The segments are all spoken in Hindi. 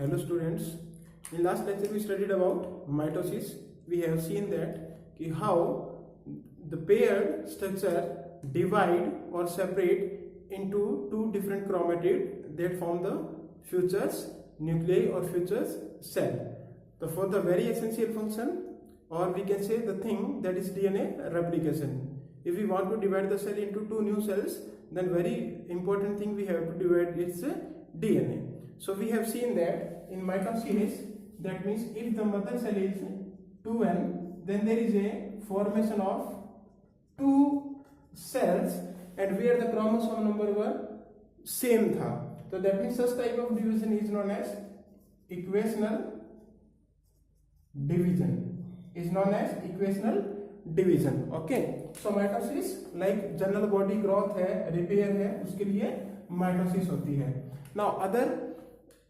Hello students, in last lecture we studied about mitosis. We have seen that how the paired structure divide or separate into two different chromatid that form the fuchs nuclei or fuchs cell. So for the very essential function, or we can say the thing, that is DNA replication. If we want to divide the cell into two new cells, then very important thing we have to divide is DNA. So we have seen that in mitosis, that means if the mother cell is 2n, then there is a formation of two cells and where the chromosome number were same tha. So that means such type of division is known as equational division. Is known as equational division. Okay. So mitosis like general body growth है, repair है, उसके लिए mitosis होती है. Now other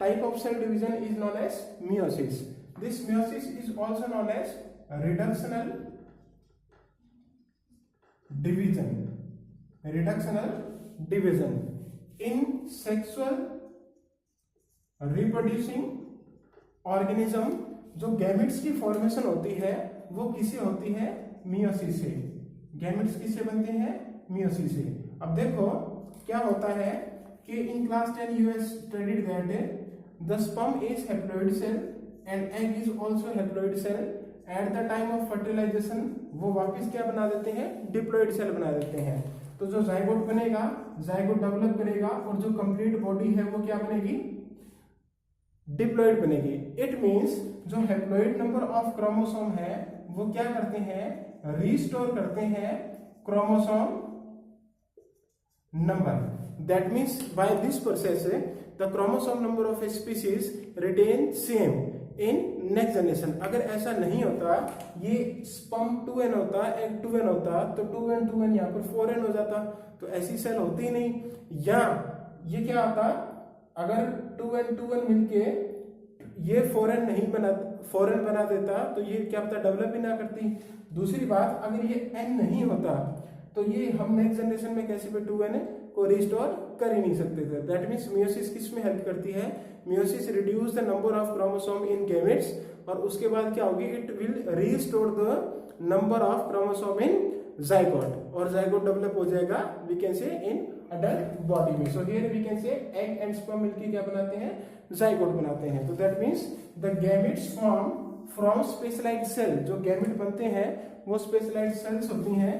type of cell division is known as meiosis. This meiosis is also known as reductional division. Reductional division. In sexual reproducing organism जो गैमेट्स की फॉर्मेशन होती है वो किससे होती है? मियोसिस से. गैमेट्स किससे बनते हैं? मियोसिस से. अब देखो क्या होता है कि इन class 10 you have studied that the sperm is haploid cell and egg is also haploid cell. At the time of fertilization वो वापस क्या बना देते हैं? डिप्लॉइड सेल बना देते हैं. तो जो जाइगोट बनेगा, जाइगोट डेवलप करेगा और जो कंप्लीट बॉडी है वो क्या बनेगी? डिप्लॉइड बनेगी. इट मींस जो हैप्लॉइड नंबर ऑफ क्रोमोसोम है वो क्या करते हैं? रिस्टोर करते हैं chromosome number. That means by this process the chromosome number of a species retain same in next generation. अगर ऐसा नहीं होता, ये स्पर्म 2n होता, एग 2n होता, तो 2n 2n यहाँ पर 4n हो जाता. तो ऐसी सेल होती ही नहीं. या ये क्या होता, अगर 2n 2n मिलके ये 4n नहीं बना, 4n बना देता तो ये क्या पता डेवलप ही ना करती. दूसरी बात, अगर ये n नहीं होता तो ये हम नेक्स्ट जनरेशन में कैसे पे 2n को रिस्टोर कर ही नहीं सकते थे. दैट मींस मियोसिस किस में हेल्प करती है? Meiosis reduce the number of chromosome in gametes और उसके बाद क्या होगी? It will restore the number of chromosome in zygote और जाइगोट डेवलप हो जाएगा we can say in adult body में. So here we can say egg and sperm मिलके क्या बनाते हैं? जाइगोट बनाते हैं. तो that means the gametes form from specialised cell. जो गैमेट बनते हैं वो स्पेशलाइज्ड सेल्स होती हैं.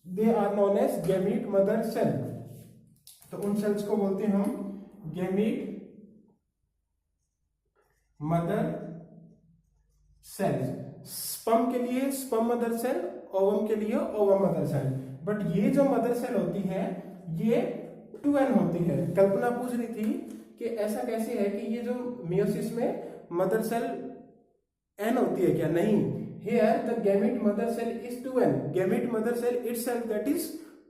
They are known as gamete mother cell. तो उन सेल्स को बोलते हैं हम गैमेट मदर सेल्स. स्पर्म के लिए स्पर्म मदर सेल, ओवम के लिए ओवम मदर सेल. बट ये जो मदर सेल होती है ये 2n होती है. कल्पना पूछ रही थी कि ऐसा कैसे है कि ये जो मियोसिस में मदर सेल n होती है क्या? नहीं. Here the gamete mother cell is 2n. Gamete mother cell itself that is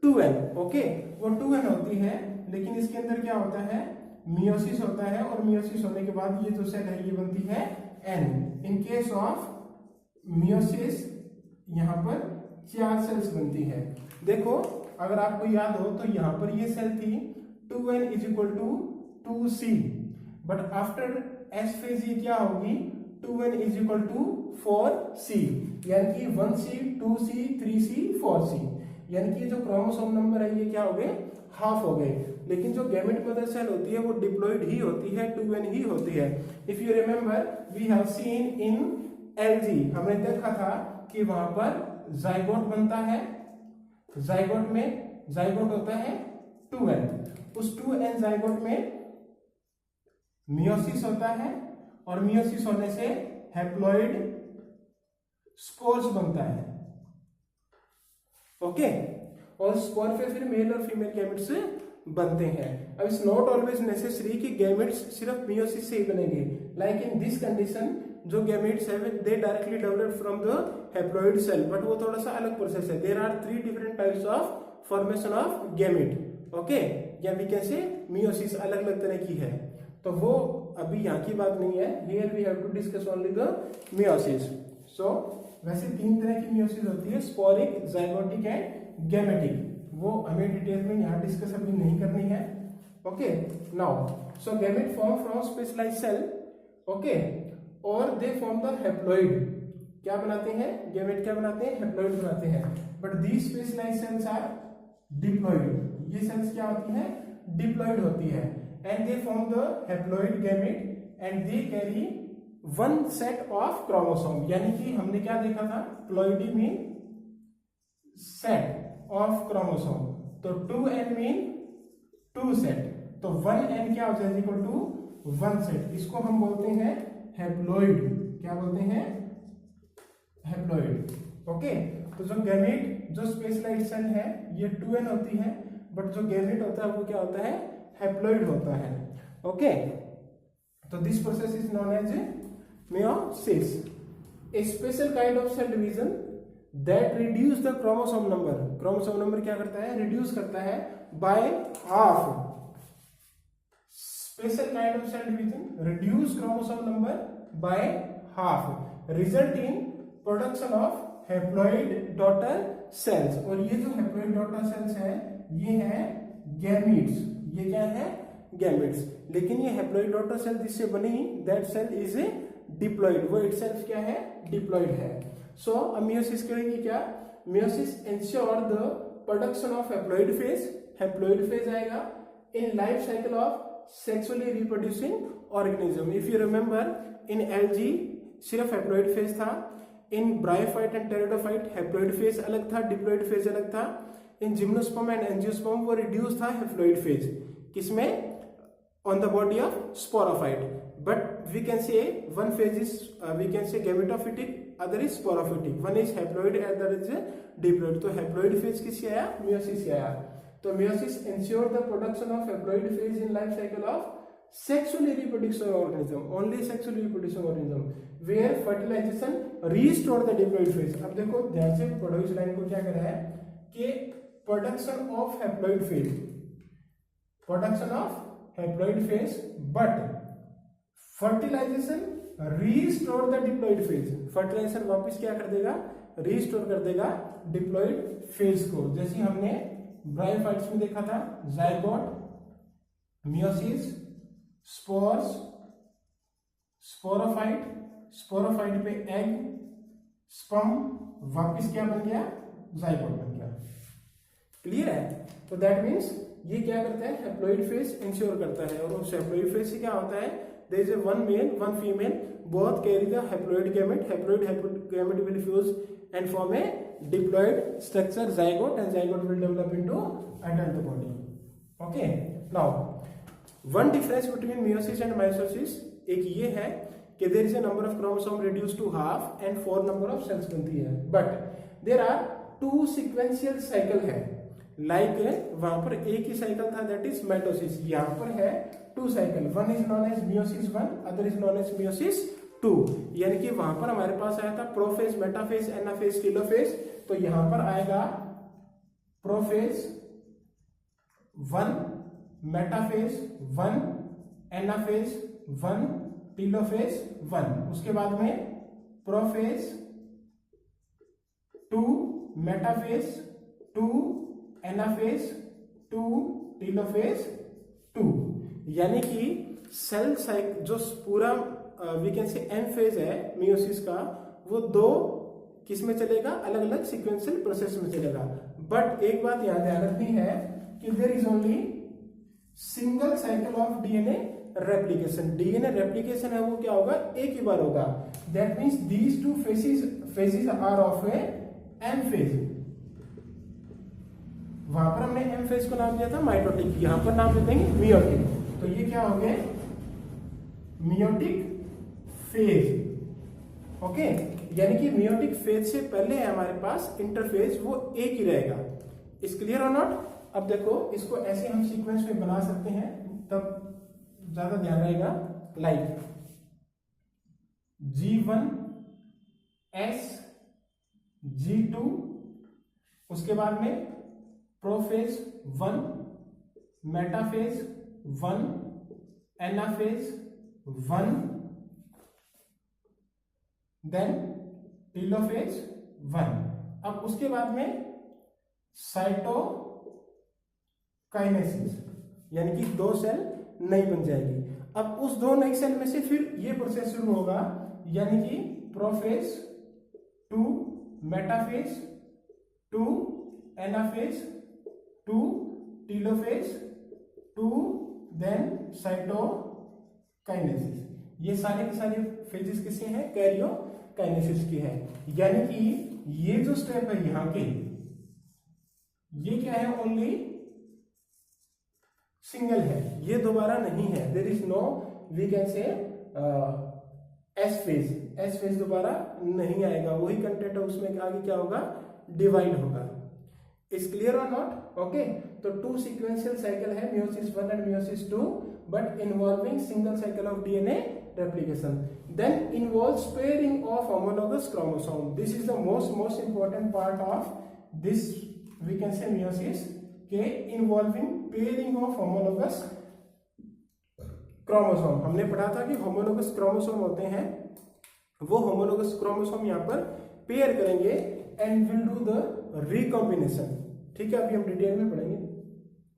2n. Okay, वो 2n होती है, लेकिन इसके अंदर क्या होता है? मियोसिस होता है और मियोसिस होने के बाद ये जो सेल है ये बनती है n. In case of meiosis यहाँ पर 4 सेल्स बनती है. देखो अगर आपको याद हो तो यहाँ पर ये सेल थी 2n is equal to 2c. But after S phase ये क्या होगी? 2n is equal to 4c. यानी कि 1c 2c 3c 4c. यानी कि जो क्रोमोसोम नंबर है ये क्या हो गए? हाफ हो गए. लेकिन जो गैमेट मदर सेल होती है वो डिप्लॉइड ही होती है, 2n ही होती है. If you remember we have seen in LG, हमने देखा था कि वहां पर जाइगोट बनता है. जाइगोट में जाइगोट होता है 2n. उस 2n जाइगोट में मियोसिस होता है और मियोसिस होने से हैप्लॉइड स्पोर्स बनता है. ओके, और स्पोर पे फिर मेल और फीमेल गैमेट्स बनते हैं. अब इट्स नॉट ऑलवेज नेसेसरी कि गैमेट्स सिर्फ मियोसिस से ही बनेंगे. लाइक इन दिस कंडीशन जो गैमेट्स है they directly develop from the haploid cell, but वो थोड़ा सा अलग प्रोसेस है. There are 3 different types of formation of gamete. Okay, या वी कैन से मियोसिस अलग अलग तरह की है. तो वो अभी यहाँ की बात नहीं है. Here we have to discuss only the meiosis. So वैसे 3 तरह की मियोसिस होती है, स्पोरिक, जाइगोटिक एंड गैमेटिक. वो हमें डिटेल में यहाँ डिस्कस अभी नहीं करनी है. Okay, now so gamete form from specialised cell okay, और दे फॉर्म द हैप्लॉइड, क्या बनाते हैं, गैमेट क्या बनाते हैं, हैप्लॉइड बनाते हैं। But these specialised cells are diploid, ये सेल्स क्या होती हैं, डिप्लॉइड होती है। And they form the haploid gamete and they carry one set of chromosome, यानी कि हमने क्या देखा था, ploidy mean set of chromosome, तो 2n मीन 2 सेट, तो 1n क्या हो जाएगा, इक्वल टू 1 सेट, इसको हम बोलते हैं हैप्लॉइड, क्या बोलते हैं, हैप्लॉइड। ओके, तो जो गैमेट, जो स्पेशलाइज्ड सेल है ये 2n होती है, बट जो गैमेट होता है वो क्या होता है, हैप्लॉइड होता है। ओके, तो this process is known as meiosis, a special kind of cell division that reduce the chromosome number, chromosome number क्या करता है, reduce करता है by half, special kind of cell division reduce chromosome number by half, result in production of haploid daughter cells, और ये जो haploid daughter cells है ये है gametes, ये क्या है, gametes, लेकिन ये haploid daughter cell जिससे बनी that cell is a diploid, वो इटसेल्फ क्या है, डिप्लॉइड है। सो अब मियोसिस करेंगे क्या, meiosis ensure the production of haploid phase, haploid phase आएगा in life cycle of sexually reproducing organism. If you remember in algae सिर्फ हैप्लॉइड फेज था, in bryophyte and pteridophyte haploid phase अलग था, डिप्लॉइड फेज अलग था, इन जिम्नोस्पर्म एंड एंजियोस्पर्म वो रिड्यूस था हैप्लॉइड फेज, किसमें, on the body of sporophyte, but we can say one phase is we can say gametophytic, other is sporophytic, one is haploid and other is diploid, तो haploid phase किससे आया, meiosis से आया, तो meiosis ensure the production of haploid phase in life cycle of sexually reproducing organism, only sexually reproducing organism, where fertilization restore the diploid phase। अब देखो ध्यान से पढ़ो इस लाइन को, क्या कर रहा है कि production of haploid phase, production of haploid phase, but fertilisation restore the diploid phase, fertilisation वापस क्या कर देगा, रीस्टोर कर देगा डिप्लॉइड फेज को, जैसे हमने ब्रायोफाइट्स में देखा था, zygote, meiosis, spores, sporophyte, sporophyte पे एग, स्पर्म, वापस क्या बन गया, जाइगोट बन गया। क्लियर है, तो दैट मीन्स ये क्या करता है, हैप्लॉइड फेज इंश्योर करता है, और उस हैप्लॉइड फेज से क्या होता है, there is a one male one female both carry the haploid gamete, haploid gamete will fuse and form a diploid structure zygote, and zygote will develop into adult body. Okay, now one difference between meiosis and meiosis एक ये है कि there is a number of chromosome reduced to half and 4 number of cells बनती है, but there are 2 sequential cycle है, लाइक वहां पर एक ही साइकिल था, दैट इज माइटोसिस, यहाँ पर है 2 cycle, one is known as meiosis 1, other is known as meiosis 2, यानी कि वहां पर हमारे पास आया था प्रोफेज, मेटाफेज, एनाफेज, टेलोफेज, तो यहां पर आएगा प्रोफेज 1, मेटाफेज 1, एनाफेज 1, टेलोफेज 1, उसके बाद में प्रोफेज 2, मेटाफेज 2, एनाफेज 2, टेलोफेज 2, यानी कि सेल साइकिल जो पूरा we can say M phase है मियोसिस का, वो 2 किस में चलेगा, अलग अलग सीक्वेंशियल प्रोसेस में चलेगा। बट एक बात यहां ध्यान रखनी है कि there is only single cycle of DNA replication, DNA replication है वो क्या होगा, एक ही बार होगा, that means these 2 phases are of a M phase. वहां पर हमने एम फेज को नाम दिया था माइटोटिक, यहां पर नाम दे देंगे मियोटिक, तो ये क्या हो गए, मियोटिक फेज। ओके, यानी कि मियोटिक फेज से पहले है हमारे पास इंटरफेज, वो एक ही रहेगा। इज क्लियर और नॉट? अब देखो इसको ऐसे हम सीक्वेंस में बना सकते हैं, तब ज्यादा ध्यान रहेगा, लाइक G1 S G2, उसके बाद में prophase 1, metaphase 1, anaphase 1, then telophase 1। अब उसके बाद में साइटोकाइनेसिस, यानी कि 2 सेल नहीं बन जाएगी। अब उस दो नई सेल में से फिर ये प्रोसेस शुरू होगा, यानी कि prophase two metaphase two anaphase two telophase two then cytokinesis. ये सारे के सारे फेजेस किसके हैं? कैरियोकाइनेसिस की है। यानी कि ये जो स्टेप है यहां के, ये क्या है? ओनली सिंगल है, ये दोबारा नहीं है। There is no we can say S phase. S phase दोबारा नहीं आएगा, वही कंटेंट है उसमें, आगे क्या होगा? डिवाइड होगा। इज क्लियर और नॉट? ओके, तो टू सीक्वेंशियल साइकिल है, meiosis 1 and meiosis 2, but involving single cycle of DNA replication. Then involves pairing of homologous chromosome. This is the most important part of this, we can say, meiosis, के involving pairing of homologous chromosome. हमने पढ़ा था कि homologous chromosome होते हैं, वो homologous chromosome यहाँ पर पेयर करेंगे and will do the recombination. ठीक है, अभी हम डिटेल में पढ़ेंगे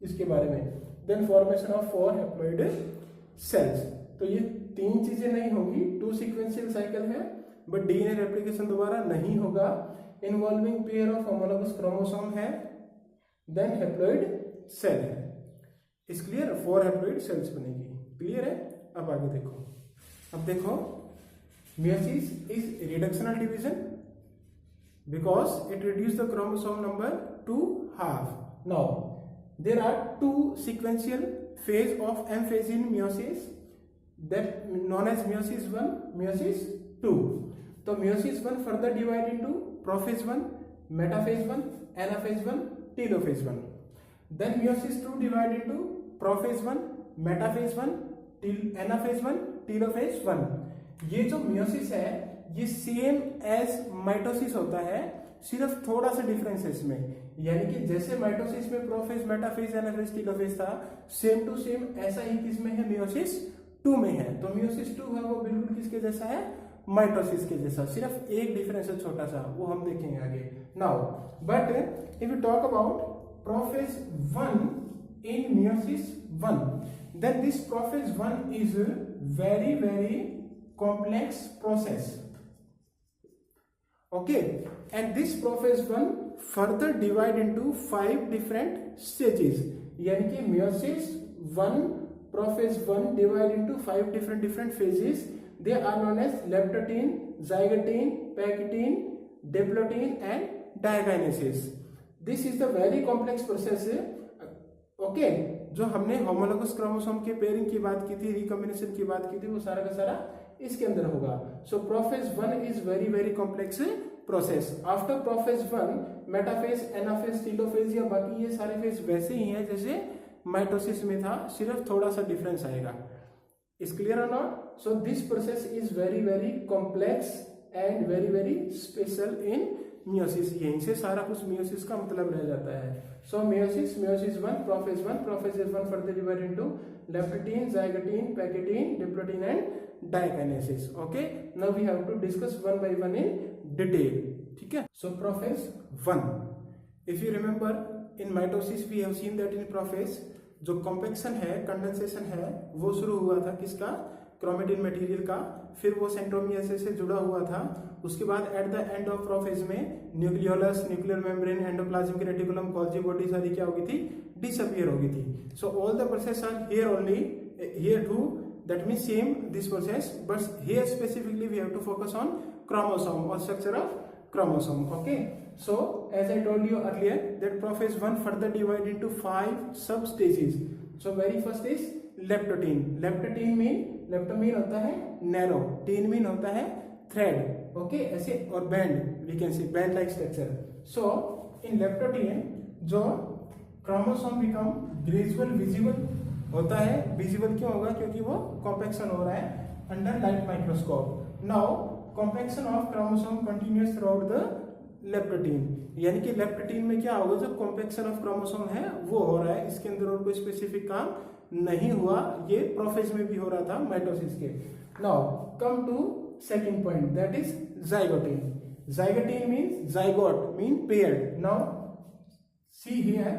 इसके बारे में. Then formation of 4 haploid cells. तो ये तीन चीजें नहीं होगी, टू सीक्वेंशियल साइकिल है बट डीएनए रेप्लिकेशन दोबारा नहीं होगा, involving pair of homologous chromosome है, देन हैप्लॉइड सेल है. Is clear? 4 हैप्लॉइड सेल्स बनेगी. क्लियर है? अब आगे देखो. अब देखो, meiosis is reductional division because it reduce the chromosome number to half. Now there are two sequential phase of M phase in meiosis, that known as meiosis 1, meiosis 2. So meiosis 1 further divide into prophase 1, metaphase 1, anaphase 1, telophase 1. Then meiosis 2 divide into prophase 1, metaphase 1, anaphase 1, telophase 1. ये जो meiosis है ये सेम एज माइटोसिस होता है, सिर्फ थोड़ा सा डिफरेंस है इसमें. यानी कि जैसे माइटोसिस में प्रोफेज, मेटाफेज, एनाफेज, टीलोफेज था, सेम टू सेम ऐसा ही किसमें है? मियोसिस 2 में है. तो मियोसिस 2 है वो बिल्कुल किसके जैसा है? माइटोसिस के जैसा. सिर्फ एक डिफरेंस है छोटा सा, वो हम देखेंगे आगे. Now but if you talk about prophase 1 in meiosis 1, then this prophase 1 is very very complex process. Okay, and this prophase 1 further divide into 5 different stages. यानी कि meiosis 1 prophase 1 divide into 5 different phases. They are known as leptotene, zygotene, pachytene, diplotene and diakinesis. This is the very complex process. Okay, जो हमने homologous chromosome के पेयरिंग की बात की थी, रिकॉम्बिनेशन की बात की थी, वो सारा का सारा इसके अंदर होगा. So prophase 1 is very very complex process. After prophase 1 metaphase, anaphase, telophase या बाकी ये सारे फेज वैसे ही हैं जैसे माइटोसिस में था, सिर्फ थोड़ा सा डिफरेंस आएगा. इज क्लियर और not? So this process is very very complex and very very special in meiosis. यहीं से सारा कुछ मियोसिस का मतलब रह जाता है. So meiosis 1 prophase 1 further divide into leptotene, zygotene, pachytene, diplotene and diakinesis. Okay, now we have to discuss one by one in detail. ठीक है? So prophase 1, if you remember in mitosis we have seen that in prophase जो कॉम्पेक्शन है, कंडेंसेशन है, वो शुरू हुआ था किसका? क्रोमेटिन मटेरियल का. फिर वो सेंट्रोमियर से जुड़ा हुआ था. उसके बाद at the end of prophase में nucleolus, nuclear membrane, endoplasmic reticulum, Golgi body सारी क्या हो गई थी? डिसअपियर हो गई थी. So all the process are here only, here too, that means same this process, but here specifically we have to focus on chromosome और structure of chromosome. Okay, so as I told you earlier that prophase 1 further divide into 5 sub stages. So very first is leptotene. Leptotene mean, lepto mean होता है narrow, teen mean होता है thread. Okay, ऐसे, और band, we can say band like structure. So in leptotene जो chromosome become gradual visible होता है. visible क्यों होगा? क्योंकि वो compaction हो रहा है under light microscope. Now compaction of chromosome continues throughout the leptotene. यानी कि लेप्टोटीन में क्या होगा? जो compaction of chromosome है वो हो रहा है, इसके अंदर और कोई स्पेसिफिक काम नहीं हुआ. ये प्रोफेज में भी हो रहा था माइटोसिस के. Now come to second point, that is zygote. Zygote means zygote mean paired. Now see here,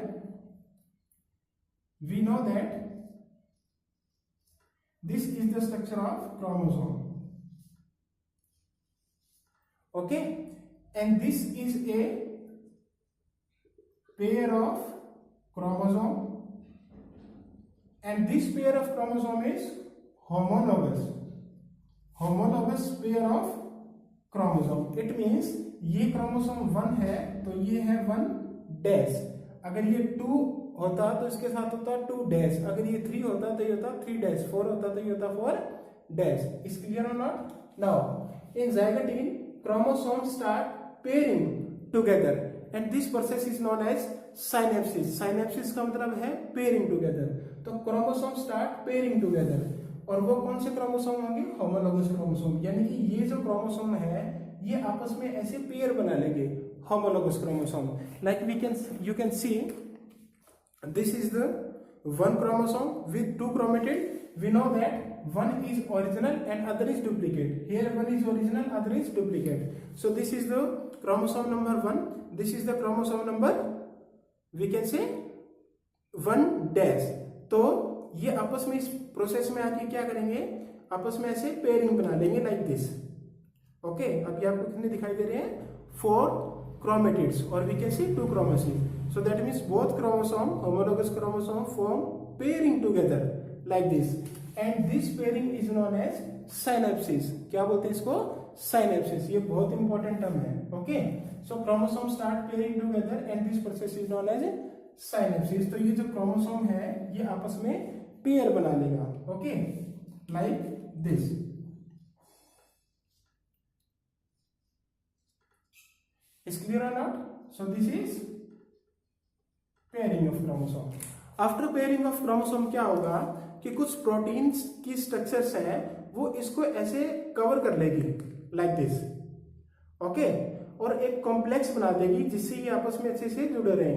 we know that This is the structure of chromosome. Okay, and this is a pair of chromosome, and this pair of chromosome is homologous. Homologous pair of chromosome. It means ये क्रोमोसोम 1 है तो ये है 1 डैश, अगर ये 2 होता तो इसके साथ होता 2 डैश, अगर ये 3 होता तो ये होता 3 डैश, 4 होता तो ये होता 4 डैश. इज क्लियर और not? Now in zygote chromosome start pairing together and this process is known as synapsis. Synapsis का मतलब है पेयरिंग टुगेदर. तो क्रोमोसोम स्टार्ट पेयरिंग टुगेदर, और वो कौन से क्रोमोसोम होंगे? Homologous chromosome. यानी कि ये जो क्रोमोसोम है ये आपस में ऐसे पेयर बना लेंगे, homologous chromosome. Like you can see this is the one chromosome with 2 chromatid. We know that one is original and other is duplicate. Here one is original, other is duplicate. So this is the chromosome number 1. This is the chromosome number, we can say 1 dash. तो ये आपस में इस प्रोसेस में आके क्या करेंगे? आपस में ऐसे पेयरिंग बना लेंगे लाइक दिस. ओके, अब ये आपको कितने दिखाई दे रहे हैं? 4 chromatids, or we can say 2 chromosomes. So that means both chromosome, homologous chromosome, form pairing together like this, and this pairing is known as synapsis. क्या बोलते हैं इसको? Synapsis. ये बहुत इंपॉर्टेंट टर्म है. Okay, so chromosome start pairing together and this process is known as synapsis. तो ये जो क्रोमोसोम है ये आपस में पेयर बना लेगा. Okay, like this. Is clear or not? So this is pairing of chromosome. After pairing of chromosome क्या होगा कि कुछ प्रोटीन्स की स्ट्रक्चर्स है वो इसको ऐसे कवर कर लेगी लाइक दिस. ओके, और एक कॉम्प्लेक्स बना देगी जिससे ये आपस में अच्छे से जुड़े रहे.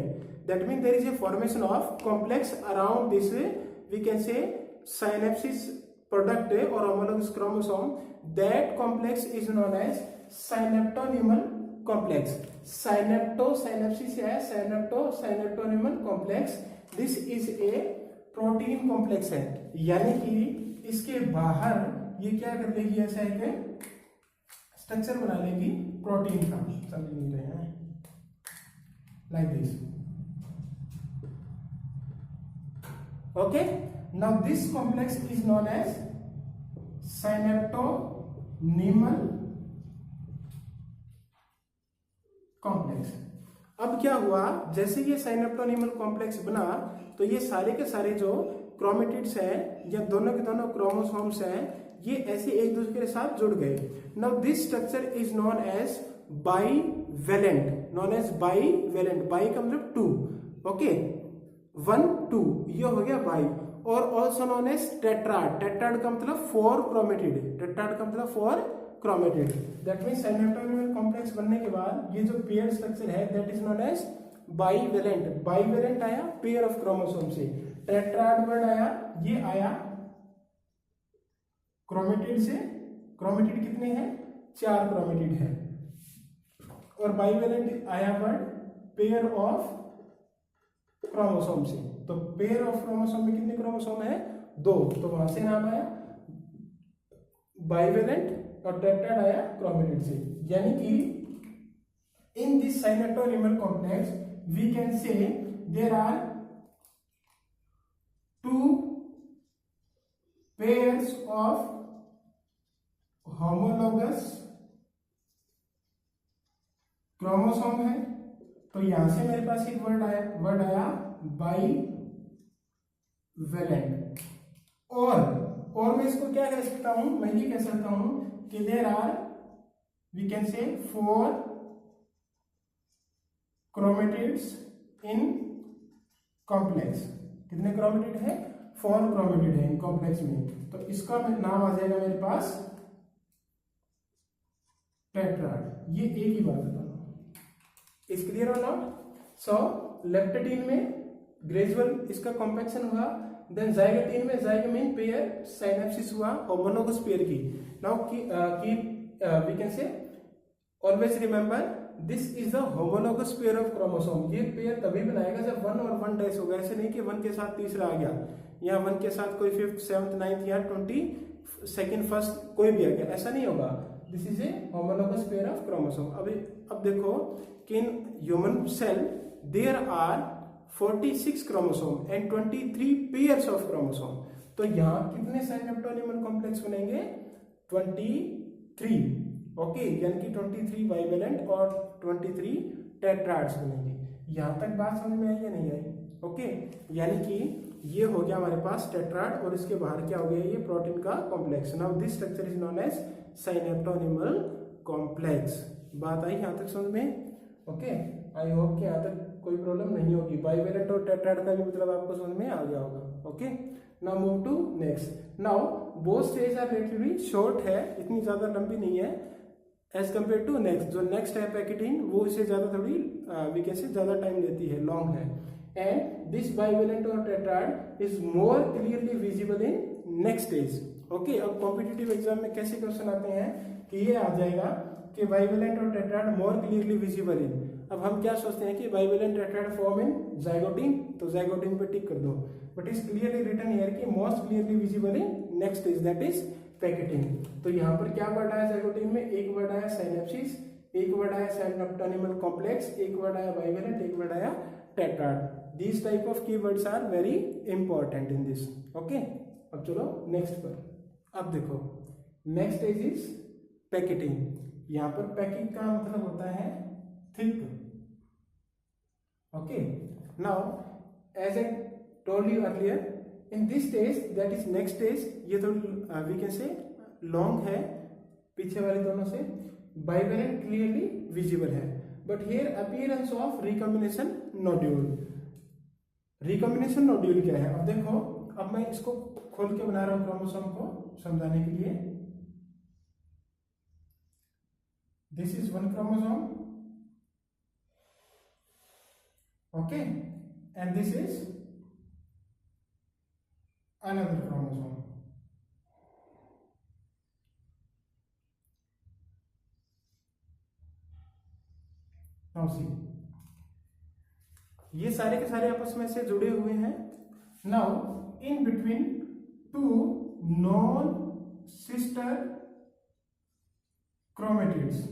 That mean there is a formation of complex around this, we can say synapsis product और homologous chromosome. That complex is known as synaptonemal complex. सिनेप्टोसिनेप्सिस है synaptonemal complex. This is a protein complex है, यानी कि इसके बाहर ये क्या कर लेगी? ऐसा एक स्ट्रक्चर बना लेगी प्रोटीन का. समझ नहीं रहे हैं? Like this. Okay, now this complex is known as synaptonemal complex. अब क्या हुआ? जैसे ये सिनेप्टोनिमल कॉम्प्लेक्स बना तो ये सारे के सारे जो क्रोमेटिड्स हैं या दोनों के दोनों क्रोमोसोम्स हैं ये ऐसे एक दूसरे के साथ जुड़ गए. Now this structure is known as bivalent. Known as bivalent. Bi का मतलब 2. ओके, 1 2 ये हो गया बाई. और also known as tetrad. Tetrad का मतलब 4 क्रोमेटिड. टेट्राड का मतलब 4 chromatid. That means synaptonemal complex बनने के बाद ये जो पेयर स्ट्रक्चर है that is known as bivalent. Bivalent आया पेयर ऑफ क्रोमोसोम से. टेट्राड वर्ड आया, ये आया क्रोमेटिड से. क्रोमेटिड कितने हैं? 4 क्रोमेटिड है. और बाईवेलेंट आया वर्ड पेयर ऑफ क्रोमोसोम से. तो पेयर ऑफ क्रोमोसोम में कितने क्रोमोसोम है? 2. तो वहां से नाम आया बाईवेलेंट और टेट्राड आया क्रोमेटिड से. यानी कि in this synaptonemal complex we can say there are 2 pairs of homologous chromosome है. तो यहां से मेरे पास एक वर्ड आया बाईवेलेंट. और मैं इसको क्या कह सकता हूं? मैं ये कह सकता हूं कि there are, we can say 4 chromatids in complex. कितने क्रोमेटिड है? 4 क्रोमेटिड है इन कॉम्प्लेक्स में. तो इसका नाम आ जाएगा मेरे पास टेट्राड. ये एक ही बात बताना. इज क्लियर और नॉट? सो लेप्टेटिन में ग्रेजुअल इसका कॉम्पैक्शन हुआ. देन जाइगोटिन में जाइगोमिन पेयर सिनेप्सिस हुआ होमोलोगस पेयर की. Now we can say always remember this is the homologous pair of chromosome. ये पेयर तभी बनाएगा जब 1 और 1 डैश होगा। ऐसे नहीं कि 1 के साथ तीसरा आ गया, या 1 के साथ कोई 5th 7th 9th या 22nd 1st कोई भी आ गया, ऐसा नहीं होगा। This is a homologous pair of chromosome. अब देखो कि in human cell there are 46 chromosome and 23 pairs of chromosome. तो यहाँ कितने साइनेप्टोनिमल कॉम्प्लेक्स बनेंगे? 23। ओके, यानी कि 23 बाइवेलेंट और 23 टेट्राड्स बनेंगे। यहां तक बात समझ में आई या नहीं आई? ओके, यानी कि ये हो गया हमारे पास टेट्राड और इसके बाहर क्या हो गया? ये प्रोटीन का complex. Now this structure is known as synaptonemal complex. बात आई यहां तक समझ में? ओके, आई होप कि यहां तक कोई प्रॉब्लम नहीं होगी। बाइवेलेंट और टेट्राड का भी मतलब आपको समझ में आ गया होगा। Okay, now move to next. Now both stage are relatively short है, इतनी ज्यादा लंबी नहीं है एज कम्पेयर टू नेक्स्ट। जो नेक्स्ट है पैकेटिन, वो इससे ज्यादा थोड़ी वी कैन से ज्यादा टाइम लेती है, लॉन्ग है। एंड दिस बाइवेलेंट और tetrad is more clearly visible in next stage. Okay, अब कॉम्पिटिटिव एग्जाम में कैसे क्वेश्चन आते हैं कि ये आ जाएगा कि बाइवेलेंट और tetrad more clearly visible in. अब हम क्या सोचते हैं कि bivalent tetrad form in zygotene, तो जाइगोटिन पे टिक कर दो। But is clearly written here कि most clearly visible in next stage, that is pachytene. तो यहाँ पर क्या वर्ड आया जाइगोटिन में? एक वर्ड आया साइनेप्सिस, एक वर्ड आया साइनेप्टोनिमल कॉम्प्लेक्स, एक वर्ड आया बाइवेलेंट, एक वर्ड आया tetrad. These type of keywords are very important in this. Okay, अब चलो नेक्स्ट पर। अब देखो नेक्स्ट स्टेज इज पैकेटिंग। यहाँ पर पैकिंग का मतलब होता है thick. Okay, now as I told you earlier in this stage, that is next stage, ये थोड़ी वी कैन से लॉन्ग है पीछे वाले दोनों से। बाइवेलेंट क्लियरली विजिबल है, but here appearance of recombination nodule. Recombination nodule क्या है? अब देखो, अब मैं इसको खोल के बना रहा हूं क्रोमोसोम को समझाने के लिए। This is one chromosome, okay, and this is another chromosome. Now see, ये सारे के सारे आपस में से जुड़े हुए हैं। Now in between two non sister chromatids,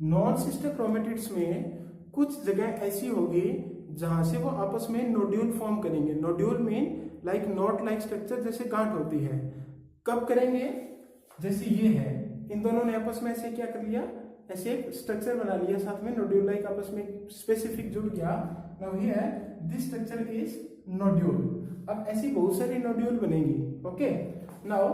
non sister chromatids में कुछ जगह ऐसी होगी जहां से वो आपस में नोड्यूल फॉर्म करेंगे। Nodule mean like not like structure, जैसे गांठ होती है। कब करेंगे? जैसे ये है, इन दोनों ने आपस में ऐसे क्या कर लिया, ऐसे एक स्ट्रक्चर बना लिया, साथ में नोड्यूल लाइक आपस में स्पेसिफिक जुड़ गया। Now here this structure is nodule. अब ऐसी बहुत सारी नोड्यूल बनेगी। Okay, now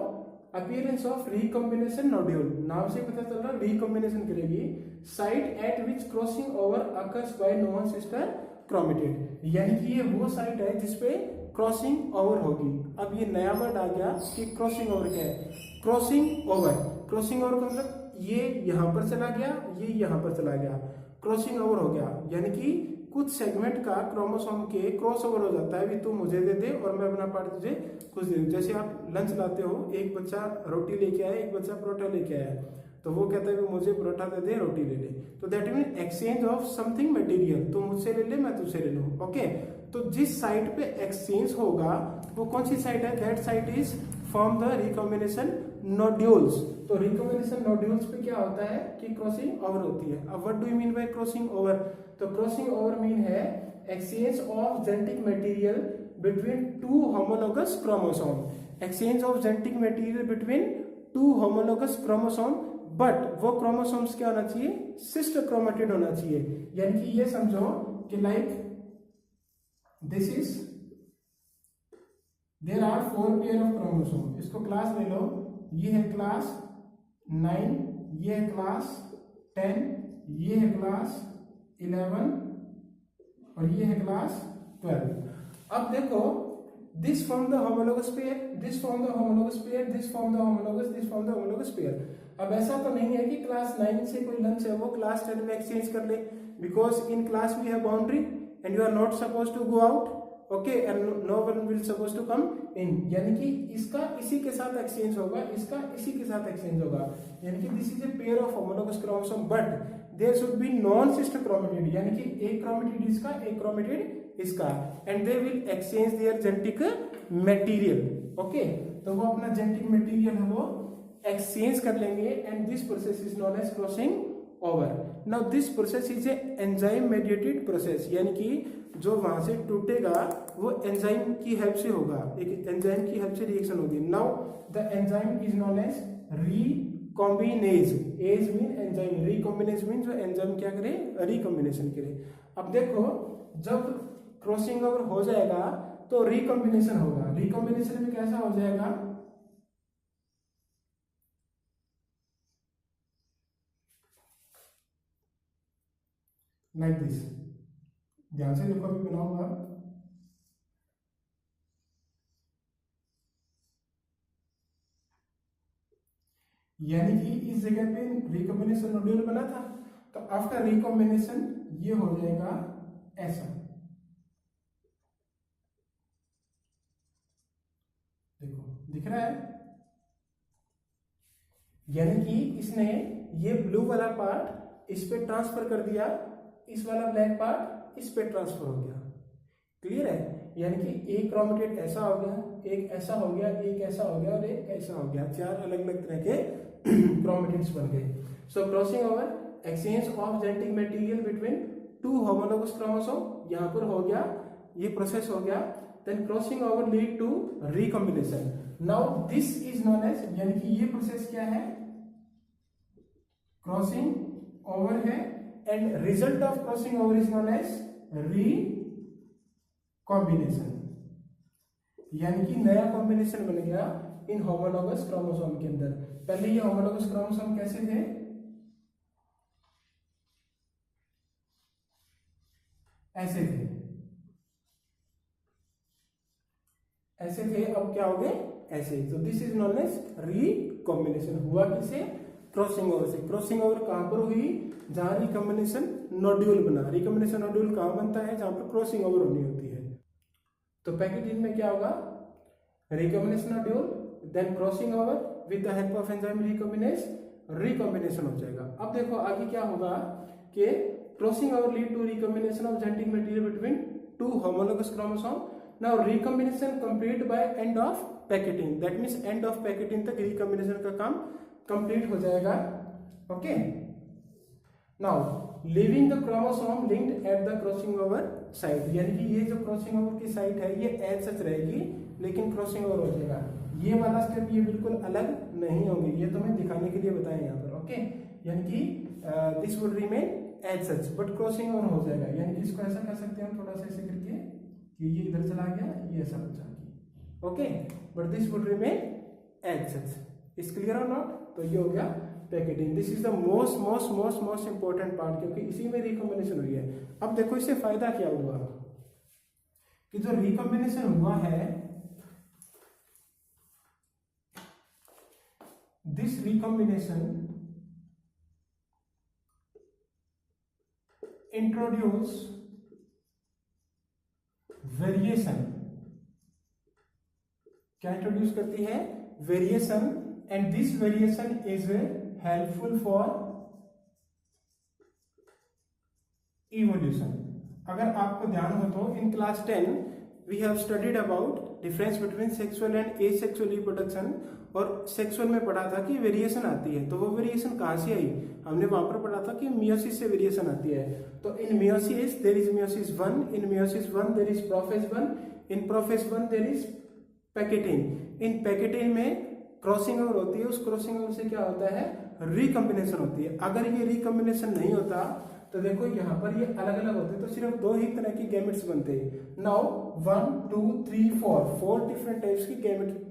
appearance of recombination nodule, नाम से पता चल रहा है रिकॉम्बिनेशन करेगी। Site eight which crossing over occurs by non sister chromatid, यानी कि ये वो साइट है जिसपे क्रॉसिंग ओवर होगी। अब ये नया वर्ड आ गया कि क्रॉसिंग ओवर क्या है? क्रॉसिंग ओवर, क्रॉसिंग ओवर का मतलब ये यहां पर चला गया, ये यहां पर चला गया, क्रॉसिंग ओवर हो गया। यानी कि कुछ सेगमेंट का क्रोमोसोम के क्रॉस ओवर हो जाता है, भी तू मुझे दे दे और मैं अपना पार्ट तुझे कुछ दे दूं। जैसे आप लंच लाते हो, एक बच्चा रोटी लेके आया, एक बच्चा परोठा लेके आया, तो वो कहता है कि मुझे परोठा दे दे, रोटी ले ले। तो that mean exchange of something material, तू मुझसे ले ले, मैं तुझसे ले लूं। ओके, तो जिस साइट पे एक्सचेंज होगा वो कौन सी साइट है? That site is form the recombination nodules. तो रिकॉम्बिनेशन नोड्यूल्स पे क्या होता है कि क्रॉसिंग ओवर होती है। अब what do you mean by crossing over? तो क्रॉसिंग ओवर मीन है exchange of genetic material between two homologous chromosome, exchange of genetic material between two homologous chromosome. But वो क्रोमोसोम्स क्या होना चाहिए? सिस्टर क्रोमेटिड होना चाहिए। यानी कि ये समझो कि like this is, there are 4 pair of chromosome. इसको क्लास ले लो, ये है क्लास 9, ये है क्लास 10, ये है क्लास 11 और ये है क्लास 12। अब देखो, this form the homologous pair, this form the homologous pair, this form the homologous, this form the homologous pair. अब ऐसा तो नहीं है कि क्लास 9 से कोई लंच है वो क्लास 10 में एक्सचेंज कर ले, because in class we have boundary and you are not suppose to go out, okay, and no one will suppose to come in. यानी कि इसका इसी के साथ एक्सचेंज होगा, इसका इसी के साथ एक्सचेंज होगा, यानी कि this is a pair of homologous chromosome. But there should be non sister chromatid, यानी कि एक क्रोमेटिड इसका एक क्रोमेटिड इसका, and they will exchange their genetic material. Okay, तो वो अपना जेनेटिक मटेरियल है वो एक्सचेंज कर लेंगे, and this process is known as crossing over. Now this process is a enzyme mediated process, यानी कि जो वहां से टूटेगा वो एंजाइम की हेल्प से होगा, एक एंजाइम की हेल्प से रिएक्शन होगी। Now the enzyme is known as recombinase, as mean enzyme, recombinase mean जो एंजाइम क्या करे, रिकॉम्बिनेशन करे। अब देखो जब क्रॉसिंग ओवर हो जाएगा तो रिकॉम्बिनेशन होगा, रिकॉम्बिनेशन में कैसा हो जाएगा, लाइक दिस, ध्यान से देखो अभी बनाऊंगा। यानी कि इस जगह पे रिकॉम्बिनेशन नोड्यूल बना था, तो आफ्टर रिकॉम्बिनेशन ये हो जाएगा ऐसा, देखो दिख रहा है। यानी कि इसने ये ब्लू वाला पार्ट इस पे ट्रांसफर कर दिया, इस वाला ब्लैक पार्ट इस पे ट्रांसफर हो गया। क्लियर है, यानी कि एक क्रोमेटिड ऐसा हो गया, एक ऐसा हो गया, एक ऐसा हो गया और एक ऐसा हो गया, चार अलग अलग तरह के क्रोमेटिड्स बन गए। So crossing over exchange of genetic material between two homologous chromosome, यहां पर हो गया, ये प्रोसेस हो गया। Then crossing over lead to recombination. Now this is known as, यानी कि ये प्रोसेस क्या है, क्रॉसिंग ओवर है, and result of crossing over is known as recombination, यानी कि नया कॉम्बिनेशन बन गया इन होमोलोगस क्रोमोसोम के अंदर। पहले ये होमोलोगस क्रोमोसोम कैसे थे, ऐसे थे, ऐसे थे, अब क्या हो गए ऐसे। तो this is known as recombination. हुआ किसे, क्रॉसिंग ओवर से। क्रॉसिंग ओवर कहां पर हुई, जहां रिकॉम्बिनेशन नोड्यूल बना। रिकॉम्बिनेशन नोड्यूल कहां बनता है, जहां पर क्रॉसिंग ओवर होनी होती है। तो पैकेजिंग में क्या होगा, recombination nodule, then crossing over with the help of enzyme recombinase, recombination हो जाएगा। अब देखो आगे क्या होगा कि crossing over lead to recombination of genetic material between two homologous chromosome. Now recombination complete by end of pachytene, that means end of pachytene तक रिकॉम्बिनेशन का काम कंप्लीट हो जाएगा। Okay, now leaving the chromosome linked at the crossing over site, यानी कि ये जो क्रॉसिंग ओवर की साइट है ये एज सच रहेगी, लेकिन क्रॉसिंग ओवर हो जाएगा। ये वाला स्टेप ये बिल्कुल अलग नहीं होंगे, ये तो मैं दिखाने के लिए बताया यहाँ पर। ओके, यानी कि this would remain as such, but crossing over हो जाएगा। यानी कि इसको ऐसा कर सकते हैं हम थोड़ा सा ऐसे करके कि ये इधर चला गया, ये ऐसा बचा गया। Okay, but this would remain as such. Is clear और नॉट? तो ये हो गया pachytene. This is the most most most most important part, क्योंकि इसी में रिकॉम्बिनेशन हुई है। अब देखो इससे फायदा क्या हुआ कि जो रिकॉम्बिनेशन हुआ है, दिस रिकॉम्बिनेशन इंट्रोड्यूस वेरिएशन, क्या इंट्रोड्यूस करती है, variation, and this variation is helpful for evolution. अगर आपको ध्यान हो तो in class 10 we have studied about difference between sexual and asexual reproduction, और सेक्सुअल में पढ़ा था कि वेरिएशन आती है। तो वो वेरिएशन कहां से आई, हमने वहां पर पढ़ा था कि मियोसिस से वेरिएशन आती है। तो in meiosis there is meiosis 1, in meiosis 1 there is prophase 1, in prophase 1 there is pachytene. In pachytene में क्रॉसिंग ओवर होती है, उस क्रॉसिंग ओवर से क्या होता है, रिकॉम्बिनेशन होती है। अगर ये रिकॉम्बिनेशन नहीं होता तो देखो यहाँ पर ये अलग अलग होते, तो सिर्फ दो ही तरह की गैमेट्स बनते हैं। नाउ 1 2 3 4 डिफरेंट टाइप्स की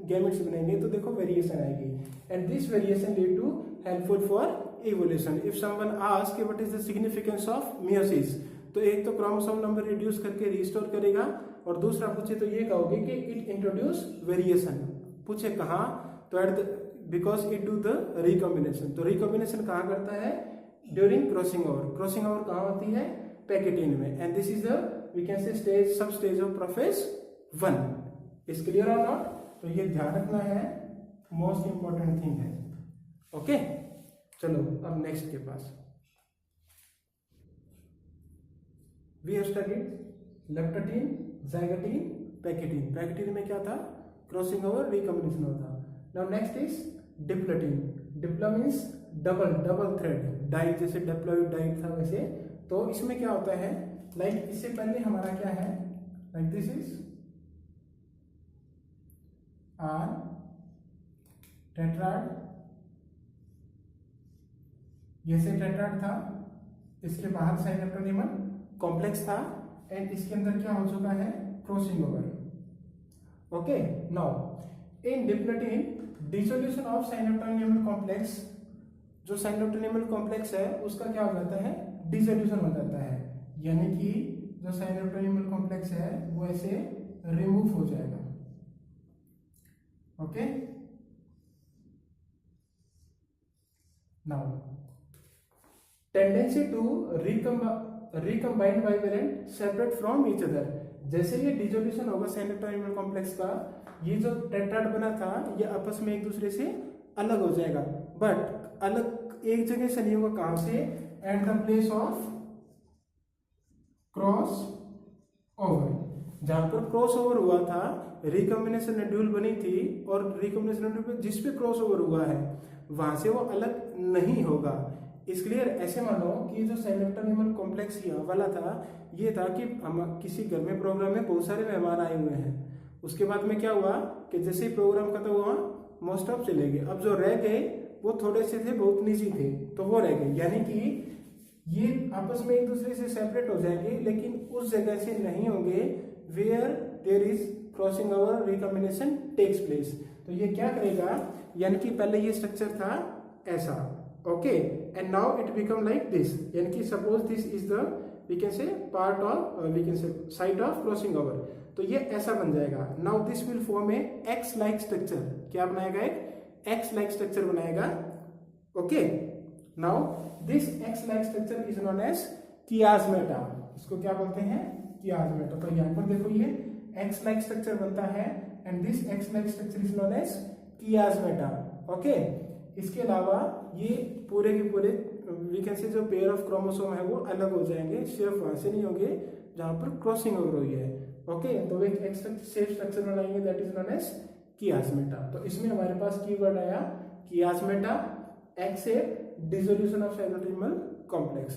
गैमेट्स बनेंगे, तो देखो वेरिएशन आएगी, and this variation lead to helpful for evolution. If someone ask what is the significance of meiosis, तो एक तो क्रोमोसोम नंबर रिड्यूस करके रिस्टोर करेगा, और दूसरा पूछे तो ये कहोगे कि इट इंट्रोड्यूस वेरिएशन। पूछे कहाँ, तो at the because it do the recombination. तो रिकॉम्बिनेशन कहाँ करता है, during crossing over. Crossing over कहाँ होती है, पैकेटिन में, and this is the we can say stage sub stage of prophase 1। Is clear और नॉट? तो ये ध्यान रखना है, मोस्ट इंपॉर्टेंट थिंग है। ओके, चलो अब नेक्स्ट के पास। We have studied leptotene, zygotene, pachytene. Pachytene में क्या था, क्रॉसिंग ओवर रिकॉम्बिनेशन होता। Now next is diplotene. Diplo means double thread, di जैसे डिप्लॉइड डाई था वैसे। तो इसमें क्या होता है, लाइक इससे पहले हमारा क्या है, like this is our tetrad, जैसे टेट्राड था, इसके बाहर साइनोटोनिमल कॉम्प्लेक्स था एंड इसके अंदर क्या हो चुका है, crossing over. Okay, now in diplotene dissolution of synaptonemal complex, जो साइनोटोनिमल कॉम्प्लेक्स है उसका क्या हो जाता है, डिसोल्यूशन हो जाता है, यानी कि जो साइनोटोनिमल कॉम्प्लेक्स है वो ऐसे रिमूव हो जाएगा। Okay, now tendency to recombined bivalent separate from each other. जैसे ये डिसोल्यूशन होगा साइनोटोनिमल कॉम्प्लेक्स का, ये जो टेट्राड बना था ये आपस में एक दूसरे से अलग हो जाएगा, बट अलग एक जगह से नहीं होगा, कहां से, at the place of cross over. जहां पर क्रॉस ओवर हुआ था, रिकॉम्बिनेशन नोड्यूल बनी थी और रिकॉम्बिनेशन नोड्यूल पे जिस पे क्रॉस ओवर हुआ है वहां से वो अलग नहीं होगा। इस क्लियर, ऐसे मानो कि जो साइनोटोनिमल कॉम्प्लेक्स वाला था, ये था कि हम किसी घर में प्रोग्राम में बहुत सारे मेहमान आए हुए हैं, उसके बाद में क्या हुआ कि जैसे ही प्रोग्राम खत्म हुआ मोस्ट ऑफ चले गए, अब जो रह गए वो थोड़े से थे, बहुत निजी थे, तो वो रह गए, यानी कि ये आपस में एक दूसरे से सेपरेट हो जाएंगे लेकिन उस जगह से नहीं होंगे where there is crossing over recombination takes place. तो ये क्या करेगा, यानी कि पहले ये स्ट्रक्चर था ऐसा, okay, and now it become like this, यानी कि suppose this is the we can say part of we can say side of crossing over, तो ये ऐसा बन जाएगा। Now this will form a X like structure, क्या बनाएगा, एक एक्स लाइक स्ट्रक्चर बनाएगा। Okay, now this X like structure is known as chiasmata, इसको क्या बोलते हैं, कियाज्मेटा। तो यहाँ पर देखो ये एक्स लाइक स्ट्रक्चर बनता है and this X like structure is known as chiasmata. Okay, इसके अलावा ये पूरे के पूरे वी कैन से जो पेयर ऑफ क्रोमोसोम है वो अलग हो जाएंगे, सिर्फ वहां से नहीं होंगे जहां पर क्रॉसिंग ओवर हुई है। ओके, तो एक एक्स शेप स्ट्रक्चर बनाएंगे that is known as chiasmata. तो इसमें हमारे पास कीवर्ड आया chiasmata, X shape, dissolution of cytoplasmal complex.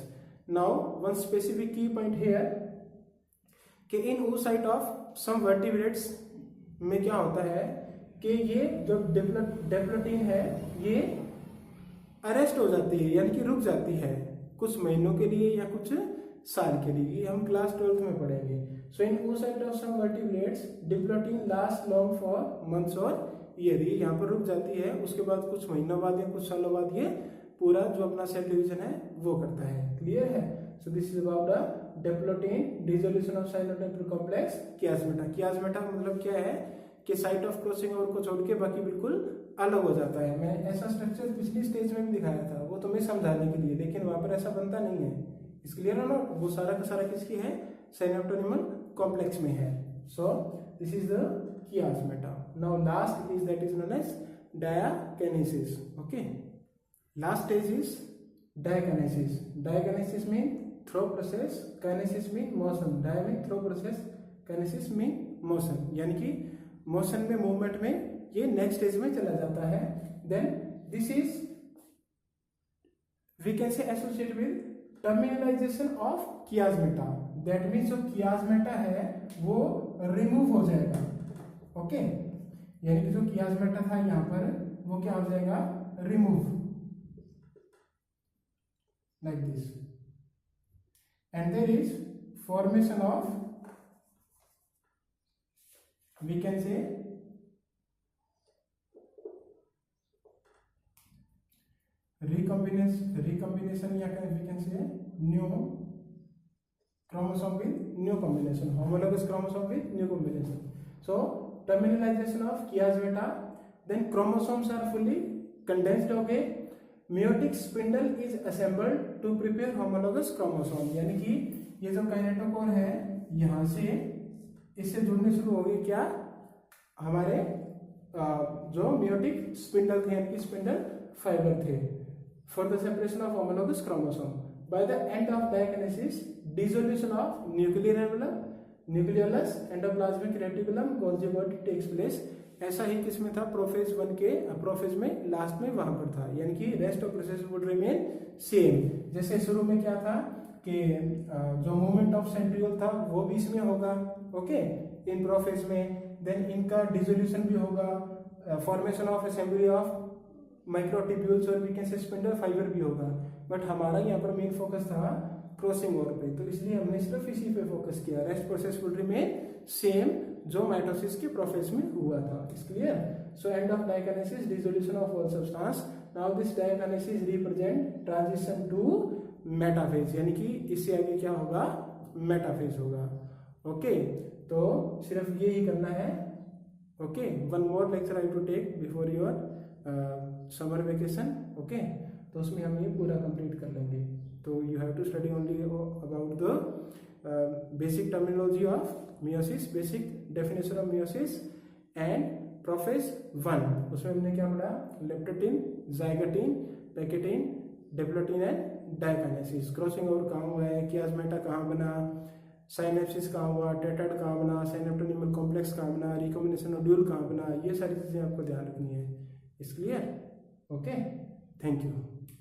Now one specific key point here कि in oocyte of some vertebrates में क्या होता है कि ये जो डिप्लोटीन है ये अरेस्ट हो जाती है, यानी कि रुक जाती है कुछ महीनों के लिए या कुछ साल के लिए, ये हम क्लास 12th में पढ़ेंगे। सो इन oocyte of some vertebrates diplotene last long for months और ईयर, ये यहाँ पर रुक जाती है, उसके बाद कुछ महीनों बाद या कुछ सालों बाद ये पूरा जो अपना सेल डिवीजन है वो करता है। क्लियर है? So this is about the diplotene dissolution of cytoplasmic complex chiasmata. Chiasmata का मतलब क्या है कि साइट ऑफ क्रॉसिंग ओवर को छोड़ के बाकी बिल्कुल अलग हो जाता है। मैंने ऐसा स्ट्रक्चर पिछली स्टेज में भी दिखाया था, वो तुम्हें समझाने के लिए, लेकिन वहां पर ऐसा बनता नहीं है। इस क्लियर है ना? वो सारा का सारा किसकी है, साइटोप्लाज्मिक कॉम्प्लेक्स में है। So this is the chiasmata. Now last is that is known as diakinesis. Okay, last stage is diakinesis. Diakinesis mean through process, kinesis mean motion. Dia mean through process, kinesis mean motion, यानी कि मोशन में मूवमेंट में ये नेक्स्ट स्टेज में चला जाता है। Then this is we can say associate with terminalization of chiasmata. That means जो कियाज्मेटा है वो रिमूव हो जाएगा। ओके, यानी कि जो कियाज्मेटा था यहाँ पर वो क्या हो जाएगा, remove, like this, and there is formation of we can say recombination या we can say new chromosome with new combination, homologous chromosome with new combination. So terminalization of chiasmata, then chromosomes are fully condensed. Okay, meiotic spindle is assembled to prepare homologous chromosome, यानी कि ये जो काइनेटोकोर है यहाँ से इससे जुड़ने शुरू हो गए क्या, हमारे जो meiotic spindle थे, यानी कि स्पिंडल फाइबर थे for the separation of homologous chromosome. By the end of diakinesis dissolution of nuclear envelope, nucleolus, endoplasmic reticulum, Golgi body takes place. ऐसा ही किसमें था, प्रोफेज 1 के प्रोफेज में लास्ट में वहां पर था, यानी कि rest of process would remain same. जैसे शुरू में क्या था कि जो मूवमेंट ऑफ सेंट्रियोल था वो भी इसमें होगा, ओके, इन प्रोफेज में। देन इनका डिसोल्यूशन भी होगा, formation of assembly of microtubules और we can say spindle fibre भी होगा। बट हमारा यहाँ पर मेन फोकस था क्रॉसिंग ओवर पे, तो इसलिए हमने सिर्फ इसी पे फोकस किया। Rest process will remain same जो माइटोसिस के प्रोसेस में हुआ था। Is clear? So end of diakinesis, dissolution of all substance. Now this diakinesis represent transition to metaphase, यानी कि इससे आगे क्या होगा, मेटाफेज होगा। ओके, तो सिर्फ ये ही करना है। Okay, one more lecture I to take before your summer vacation. Okay, तो उसमें हम ये पूरा कंप्लीट कर लेंगे। तो you have to study only about the basic terminology of meiosis, basic definition of meiosis and prophase 1। उसमें हमने क्या पढ़ा, leptotene, zygotene, pachytene, diplotene and diakinesis. Crossing over कहाँ हुआ है, कियास्मेटा कहाँ बना, साइनेप्सिस कहाँ हुआ, टेट्राइड कहाँ बना, साइनेप्टोनिमल कॉम्प्लेक्स कहाँ बना, रिकॉम्बिनेशन नोड्यूल कहाँ बना, ये सारी चीजें आपको ध्यान रखनी है। Is clear? Okay, thank you.